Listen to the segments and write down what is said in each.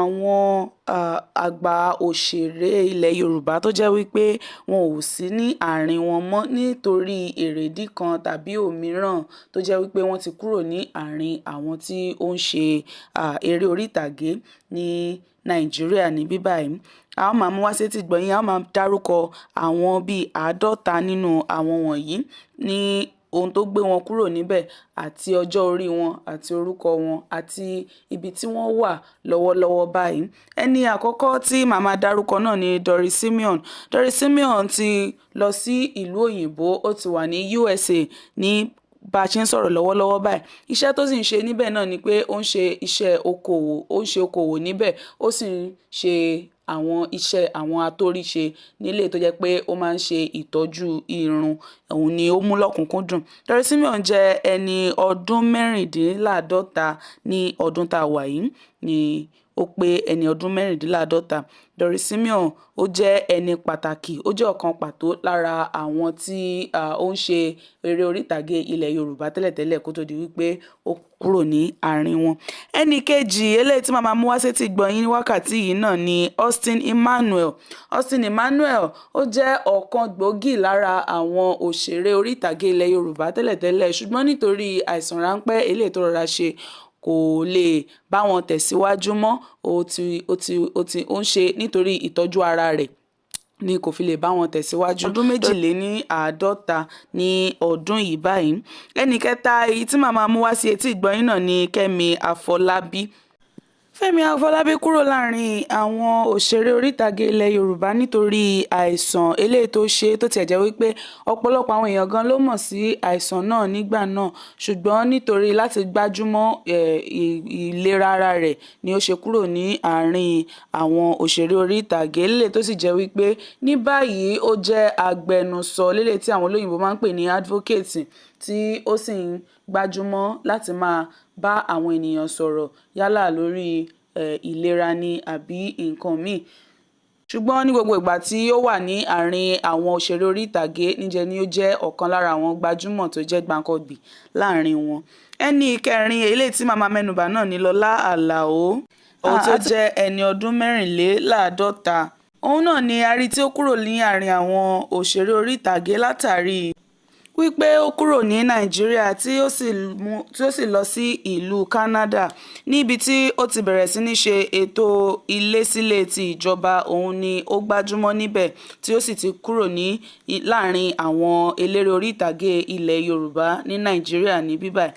àwọn àgbà òṣèré ilẹ̀ Yorùbá tó jẹ́ wípé wọn ò sí ní àárín wọn mọ́ nítorí èrèdí kan tàbí òmíràn tó jẹ́ wípé wọ́n ti kúrò ní àárín àwọn tí ó ń ṣe eré orí ìtàgé ní Nàìjíríà ní bíbáyìí. A ó máa mú wá sétí gbọ̀nyìn, a ó máa dárúkọ àwọn bíi 50 nínú àwọn wọ̀nyí ní ohun tó gbé wọn kúrò níbẹ̀ àti ọjọ́ orí wọn àti orúkọ wọn àti ibi tí wọ́n wà lọ́wọ́lọ́wọ́ báyìí. Ẹni àkọ́kọ́ tí màmá dárúkọ náà ni Doris Simeon. Doris Simeon ti lọ sí ìlú òyìnbó, ó ti wà ní USA ní bá a ṣe ń sọ̀rọ̀ lọ́wọ́lọ́wọ́ báyìí. Iṣẹ́ tó sì ń ṣe níbẹ̀ náà ni pé ó ń ṣe iṣẹ́ okòwò, ó ń ṣe okòwò níbẹ̀, ó sì ń ṣe àwọn iṣẹ́ àwọn atóríṣe nílé tó jẹ́ pé ó máa ń ṣe ìtọ́jú irun, òun ni ó mú lọ́kùnkúndùn. Doris Simeon jẹ́ ẹni ọdún 56 ní ọdún tá a wà yìí ni ó pé ẹni ọdún 56. Doris Simeon ó jẹ́ ẹni pàtàkì, ó jẹ́ ọ̀kan pàtó lára àwọn tí ó ń ṣe eré orí ìtàgé ilẹ̀ Yorùbá tẹ́lẹ̀tẹ́lẹ̀ kó tó di wípé ó kúrò ní àárín wọn. Ẹni kejì eléyìí tí màmá mú wá sétí gbọ̀nyìn ní wákàtí yìí náà ni Austin Emmanuel. Austin Emmanuel ó jẹ́ ọ̀kan gbòógì lára àwọn òṣèré orí ìtàgé ilẹ̀ Yorùbá tẹ́lẹ̀tẹ́lẹ̀, ṣùgbọ́n nítorí àìsàn ráńpẹ́ eléyìí tó rọra ṣe kò lè bá wọn tẹ̀síwájú mọ́, ó ń ṣe nítorí ìtọ́jú ara rẹ̀ ni kò fi lè bá wọn tẹ̀síwájú. Ọdún 52 ní ọdún yìí báyìí. Ẹni kẹta èyí tí màmá mú wá sí etí ìgbọ̀nyìn náà ni Kẹ́mi Àfọlábí. Fẹ́mi Àfọlábí kúrò láàrin àwọn òṣèré orí ìtàgé ilẹ̀ Yorùbá nítorí àìsàn eléyìí tó ṣe, tó tiẹ̀ jẹ́ wípé ọ̀pọ̀lọpọ̀ àwọn èèyàn gan ló mọ̀ sí àìsàn náà nígbà náà, ṣùgbọ́n nítorí láti gbájúmọ́ ìlera ara rẹ̀ ni ó ṣe kúrò ní àárín àwọn òṣèré orí ìtàgé, lélẹ̀ tó sì jẹ́ wípé ní báyìí ó jẹ́ agbẹnusọ, lélẹ̀ tí àwọn olóyìnbó máa ń pè ní advocate, tí ó sì ń gbájúmọ́ láti máa bá àwọn ènìyàn sọ̀rọ̀ yálà lórí ìlera ni àbí nǹkan míì. Ṣùgbọ́n ní gbogbo ìgbà tí ó wà ní àárín àwọn òṣèré orí ìtàgé níjẹ́ ni ó jẹ́ ọ̀kan lára àwọn gbajúmọ̀ tó jẹ́ gbàǹkangbì láàrin wọn. Ẹni kẹrin eléyìí tí màmá mẹ́nubà náà ni Lọlá Àlàó, òun tó jẹ́ ẹni ọdún 54. Òun náà ni a rí tí ó kúrò ní àárín àwọn òṣèré orí ìtàgé látàrí wípé ó kúrò ní Nàìjíríà tí ó sì lọ sí ìlú Canada níbi tí ó ti bẹ̀rẹ̀ sí ní ṣe ètò ilé sílé ti ìjọba. Òun ni ó gbájúmọ́ níbẹ̀ tí ó sì ti kúrò ní láàrin àwọn eléré orí ìtàgé ilẹ̀ Yorùbá ní Nàìjíríà ní bíbáyìí.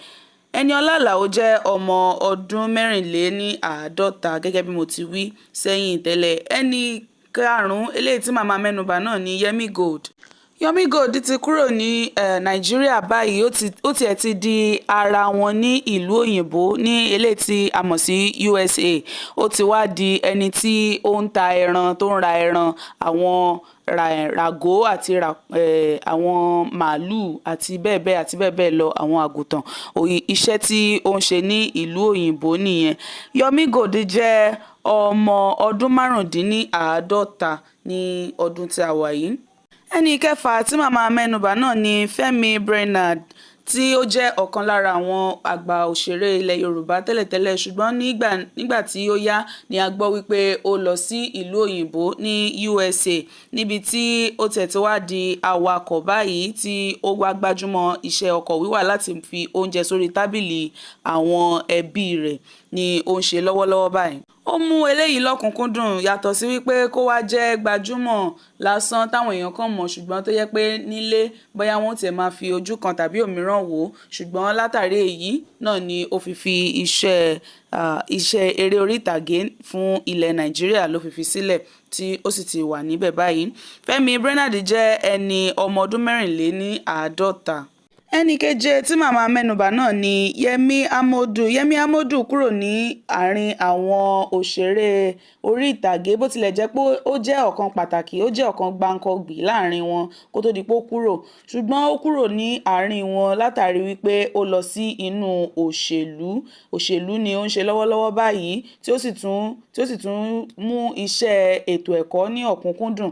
Ẹniọlá Àlàó jẹ́ ọmọ ọdún 54 gẹ́gẹ́ bí mo ti wí sẹ́yìn tẹ́lẹ̀. Ẹni karùn-ún eléyìí tí màmá mẹ́nubà náà ni Yemi Gold. Yemi Gold ti kúrò ní Nàìjíríà báyìí, ó tiẹ̀ ti di ara wọn ní ìlú òyìnbó ní eléyìí tí a mọ̀ sí USA. Ó ti wá di ẹni tí ó ń ta ẹran, tó ń ra ẹran, àwọn ràgó àti àwọn màálù àti bẹ́ẹ̀ bẹ́ẹ̀ lọ, àwọn àgùntàn. Iṣẹ́ tí ó ń ṣe ní ìlú òyìnbó nìyẹn. Yemi Gold jẹ́ ọmọ ọdún 55 ní ọdún tí a wà yìí. Ẹni kẹfà tí màmá mẹ́nubà náà ni Fẹ́mi Bernard, tí ó jẹ́ ọ̀kan lára àwọn àgbà òṣèré ilẹ̀ Yorùbá tẹ́lẹ̀tẹ́lẹ̀, ṣùgbọ́n nígbà tí ó yá ni a gbọ́ wípé ó lọ sí ìlú òyìnbó ní USA níbi tí ó tẹ̀ tí wá di awakọ̀ báyìí, tí ó wá gbájúmọ́ iṣẹ́ ọkọ̀ wíwà láti fi oúnjẹ sórí tábìlì àwọn ẹbí rẹ̀ ni ó ń ṣe lọ́wọ́lọ́wọ́ báyìí. Ó mú eléyìí lọ́kùnkúndùn yàtọ̀ sí wípé kó wá jẹ́ gbajúmọ̀ lásán táwọn èèyàn kan mọ̀, ṣùgbọ́n tó yẹ pé nílé bóyá wọ́n tiẹ̀ máa fi ojú kan tàbí òmíràn wò, ṣùgbọ́n látàrí èyí náà ni ó fi iṣẹ́ eré orí ìtàgé fún ilẹ̀ Nàìjíríà ló fi sílẹ̀ tí ó sì ti wà níbẹ̀ báyìí. Fẹ́mi Bernard jẹ́ ẹni ọmọ ọdún 54. Ẹni keje tí màmá mẹ́nubà náà ni Yẹmí Amodu. Yẹmí Amodu kúrò ní àárín àwọn òṣèré orí ìtàgé, bó tilẹ̀ jẹ́ pé ó jẹ́ ọ̀kan pàtàkì, ó jẹ́ ọ̀kan gbàǹkangbì láàrin wọn kó tó di pé ó kúrò, ṣùgbọ́n ó kúrò ní àárín wọn látàrí wípé ó lọ sí inú òṣèlú ni ó ń ṣe lọ́wọ́lọ́wọ́ báyìí, tí ó sì tún mú iṣẹ́ ètò ẹ̀kọ́ ní ọ̀kúnkúndùn.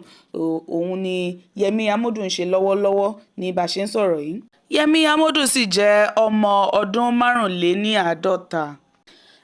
Òun ni Yẹmí Amodu ń ṣe lọ́wọ́lọ́wọ́ ní bá ṣe ń sọ̀rọ̀ yìí. Yẹmí Amodu sì jẹ́ ọmọ ọdún 55.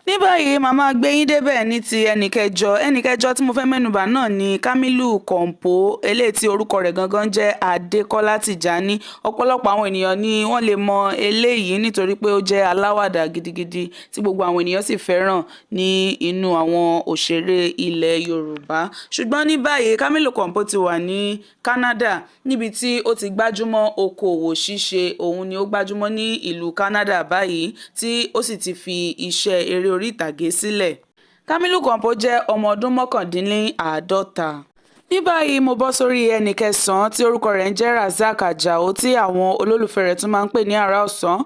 ní báyìí màmá gbé yín débẹ̀ ní ti ẹnìkẹjọ tí mo fẹ́ mẹ́nubà náà ni Kamilu Kompo eléyìí tí orúkọ rẹ̀ gangan jẹ́ Adékọ́lá Tìjání. Ọ̀pọ̀lọpọ̀ àwọn ènìyàn ni wọ́n lè mọ eléyìí nítorí pé ó jẹ́ aláwàdà gidigidi tí gbogbo àwọn ènìyàn sì fẹ́ràn ní inú àwọn òṣèré ilẹ̀ Yorùbá. Ṣùgbọ́n ní báyìí Kamilu Kompo ti wà ní Canada níbi tí ó ti gbájúmọ́ okòwò ṣíṣe. Òun ni ó gbájúmọ́ ní ìlú Canada báyìí tí ó sì ti fi iṣẹ́ eré orí ìtàgé sílẹ̀. Kamilu Kompo jẹ́ ọmọ ọdún 49. Ní báyìí mo bọ́ sórí ẹnì kẹsàn-án tí orúkọ rẹ̀ ń jẹ́ Razak Ajao tí àwọn olólùfẹ́ rẹ̀ tún máa ń pè ní Àrà Ọ̀sán.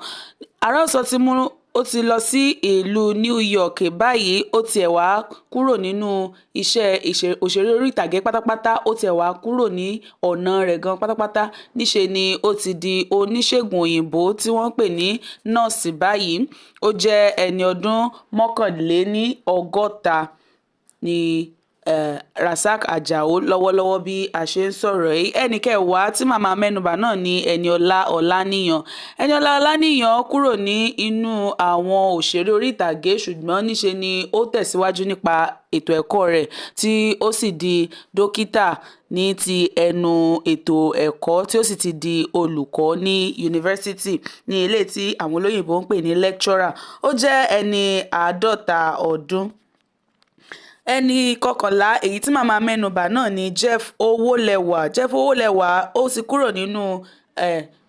Àrà Ọ̀sán ó ti lọ sí ìlú New York báyìí. Ó tiẹ̀ wá kúrò nínú iṣẹ́ òṣèré orí ìtàgé pátápátá. Ó tiẹ̀ wá kúrò ní ọ̀nà rẹ̀ gan pátápátá. Níṣe ni ó ti di oníṣègùn òyìnbó tí wọ́n ń pè ní nọ́ọ̀sì báyìí. Ó jẹ́ ẹni ọdún 61 ní Razak Ajao lọ́wọ́lọ́wọ́ bí a ṣe ń sọ̀rọ̀ yìí. Ẹnì kẹwàá tí màmá mẹ́nubà náà ni Ẹniọlá Ọláníyan. Ẹniọlá Ọláníyan kúrò ní inú àwọn òṣèré orí ìtàgé ṣùgbọ́n níṣe ni ó tẹ̀síwájú nípa ètò ẹ̀kọ́ rẹ̀ tí ó sì di dókítà ní ti ẹnu ètò ẹ̀kọ́ tí ó sì ti di olùkọ́ ní yunifásítì ní ilé tí àwọn olóyìnbó ń pè ní lecturer. Ó jẹ́ ẹni 50 ọdún. Ẹni kọkànlá èyí tí màmá mẹ́nubà náà ni Jeff Owólẹwà. Jeff Owólẹwà ó ti kúrò nínú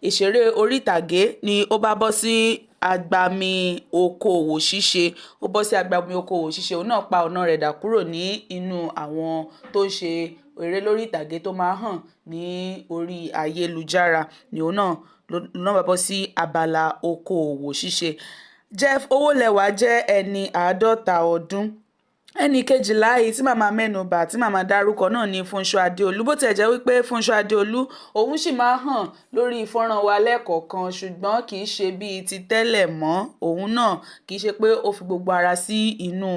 ìṣeré orí ìtàgé ni ó bá bọ́ sí agbami okòwò ṣíṣe. Ó bọ́ sí agbami okòwò ṣíṣe. Òun náà pa ọ̀nà rẹ̀ dà kúrò ní inú àwọn tó ń ṣe eré lórí ìtàgé tó máa hàn ní orí ayélujára ni òun náà bá bọ́ sí abala okòwò ṣíṣe. Jeff Owólẹwà jẹ́ ẹni 50 ọdún. Ẹni kejìlá èyí tí màmá mẹ́nubà tí màmá dárúkọ náà ni Fúnṣọ́ Adéolú. Bó tiẹ̀ jẹ́ wípé Fúnṣọ́ Adéolú òun sì máa hàn lórí fọ́nrán wa lẹ́ẹ̀kọ̀ọ̀kan ṣùgbọ́n kì í ṣe bíi ti tẹ́lẹ̀ mọ́. Òun náà kì í ṣe pé ó fi gbogbo ara sí inú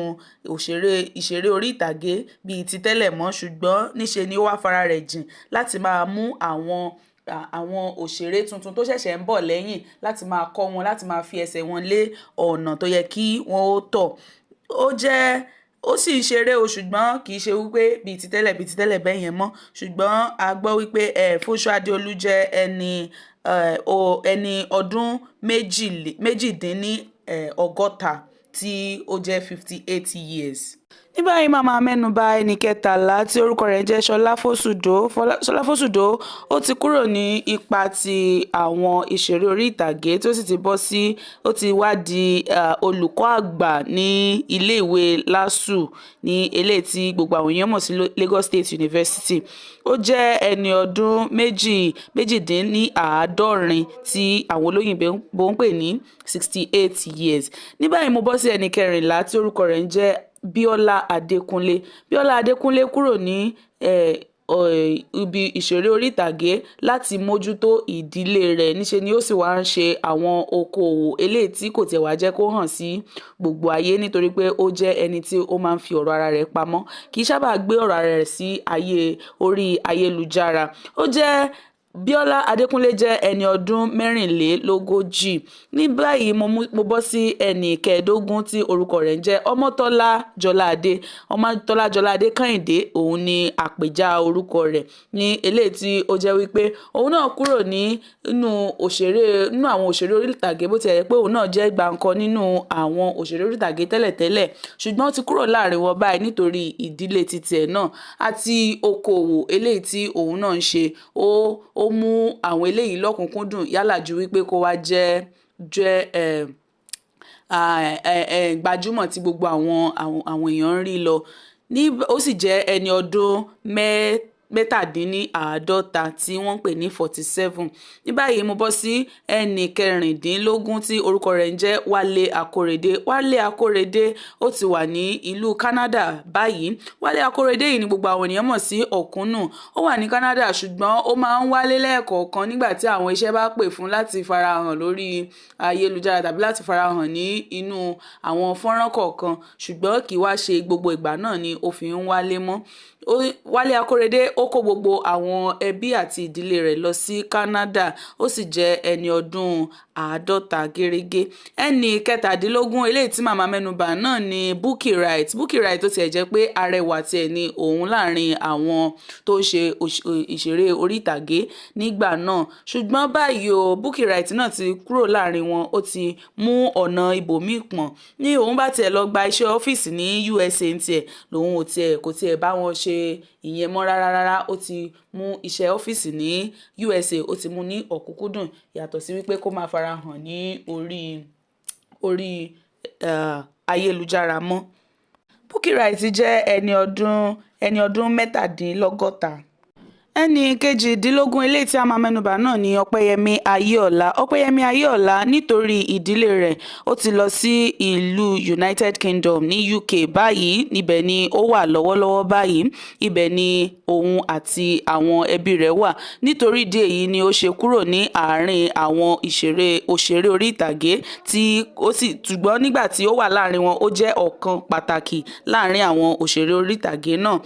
ìṣeré orí ìtàgé bíi ti tẹ́lẹ̀ mọ́ ṣùgbọ́n níṣe ni ó wá fara rẹ̀ jìn láti máa mú àwọn òṣèré tuntun tó ṣẹ̀ṣẹ̀ ń bọ̀ lẹ́yìn láti máa kọ́ wọn láti máa fi ẹsẹ̀ wọn lé ọ̀nà tó yẹ kí wọ́n ó tọ̀. Ó sì ń ṣeré o ṣùgbọ́n kì í ṣe wípé bíi ti tẹ́lẹ̀ bẹ́ẹ̀ yẹn mọ́ ṣùgbọ́n a gbọ́ wípé Fúnṣọ́ Adéolú jẹ́ ẹni ọdún 62 tí ó jẹ́ 58 years. Ní báyìí màmá mẹ́nubà ẹni kẹtàlá tí orúkọ rẹ̀ jẹ́ Ṣọlá Fósùdó. Ṣọlá Fósùdó ó ti kúrò ní ipa ti àwọn ìṣeré orí ìtàgé tó sì ti bọ́ sí ó ti wá di olùkọ́ àgbà ní iléèwé LASU ní eléyìí tí gbogbo àwọn èèyàn mọ̀ sí Lagos State University. Ó jẹ́ ẹni ọdún 52 tí àwọn olóyìnbó ń pè ní 68 years. Ní báyìí mo bọ́ sí ẹni kẹrìnlá tí orúkọ rẹ̀ ń jẹ́ Bíọ́lá Adékúnlé. Bíọ́lá Adékúnlé kúrò ní ibi ìṣeré orí ìtàgé láti mójútó ìdílé rẹ̀. Níṣe ni ó sì wá ń ṣe àwọn okòwò eléyìí tí kò tiẹ̀ wá jẹ́ kó hàn sí gbogbo ayé nítorí pé ó jẹ́ ẹni tí ó máa ń fi ọ̀rọ̀ ara rẹ̀ pamọ́. Kì í sábà gbé ọ̀rọ̀ ara rẹ̀ sí orí ayélujára. Bíọ́lá Adékúnlé jẹ́ ẹni ọdún 44. Ní báyìí mo bọ́ sí ẹni kẹẹ̀dógún tí orúkọ rẹ̀ ń jẹ́ Ọmọ́tọ́lá Jọládé. Ọmọ́tọ́lá Jọládé Kẹ́hìndé òun ni àpèjá orúkọ rẹ̀ ní eléyìí tí ó jẹ́ wípé òun náà kúrò nínú àwọn òṣèré orí ìtàgé bó tiẹ̀ jẹ́ pé òun náà jẹ́ gbàǹkan nínú àwọn òṣèré orí ìtàgé tẹ́lẹ̀tẹ́lẹ̀ ṣùgbọ́n ó ti kúrò láàrin wọn báyìí nítorí ìdílé titi ẹ̀ náà àti okòwò eléyìí tí òun náà ń ṣe. Ó mú àwọn eléyìí lọ́kùnkúndùn yálà ju wípé kó wá jẹ́ gbajúmọ̀ tí gbogbo àwọn èèyàn ń rí lọ. Ó sì jẹ́ ẹni ọdún 50 tí wọ́n ń pè ní 47. Ní báyìí mo bọ́ sí ẹni kẹrìndínlógún tí orúkọ rẹ̀ ń jẹ́ Wálé Akórèdé. Wálé Akórèdé ó ti wà ní ìlú Canada báyìí. Wálé Akórèdé yìí ni gbogbo àwọn ènìyàn mọ̀ sí Ọ̀kúnnù. Ó wà ní Canada ṣùgbọ́n ó máa ń wálé lẹ́ẹ̀kọ̀ọ̀kan nígbà tí àwọn iṣẹ́ bá pè fún láti farahàn lórí ayélujára tàbí láti farahàn ní inú àwọn fọ́nrán kọ̀ọ̀kan ṣùgbọ́n kì í wá ṣe gbogbo ìgbà náà ni ó fi ń wálé mọ́. Wálé Akóredé ó kó gbogbo àwọn ẹbí àti ìdílé rẹ̀ lọ sí Canada, ó sì jẹ́ ẹni ọdún 50 gẹ́rẹ́gẹ́. Ẹni kẹtàdínlógún eléyìí tí màmá mẹ́nubà náà ni Bukky Wright. Bukky Wright tó tiẹ̀ jẹ́ pé arẹwà tiẹ̀ ni òun láàrin àwọn tó ń ṣe ìṣeré orí ìtàgé nígbà náà, ṣùgbọ́n báyìí o Bukky Wright náà ti kúrò láàrin wọn, ó ti mú ọ̀nà ibòmíì pọ̀n. Ní òun bá tiẹ̀ lọ gba iṣẹ́ ọ́fíìsì ní USA tiẹ̀ lòun kò tiẹ̀ bá wọn ṣe ìyẹn mọ́ rárá. Ó ti mú iṣẹ́ ọ́fíìsì ní USA, ó ti mú ní ọ̀kúnkúndùn, yàtọ̀ sí wípé kó máa farahàn ní orí ayélujára mọ́. Bukky Wright jẹ́ ẹni ọdún 67. Ẹni kejìdínlógún eléyìí tí a máa mẹ́nubà náà ni Ọpẹ́yẹmí Ayéọlá. Ọpẹ́yẹmí Ayéọlá nítorí ìdílé rẹ̀ ó ti lọ sí ìlú United Kingdom ní UK báyìí, níbẹ̀ ni ó wà lọ́wọ́lọ́wọ́ báyìí, ibẹ̀ ni òun àti àwọn ẹbí rẹ̀ wà. Nítorí ìdí èyí ni ó ṣe kúrò ní àárín àwọn òṣèré orí ìtàgé ṣùgbọ́n nígbà tí ó wà láàrin wọn ó jẹ́ ọ̀kan pàtàkì láàrin àwọn òṣèré orí ìtàgé náà.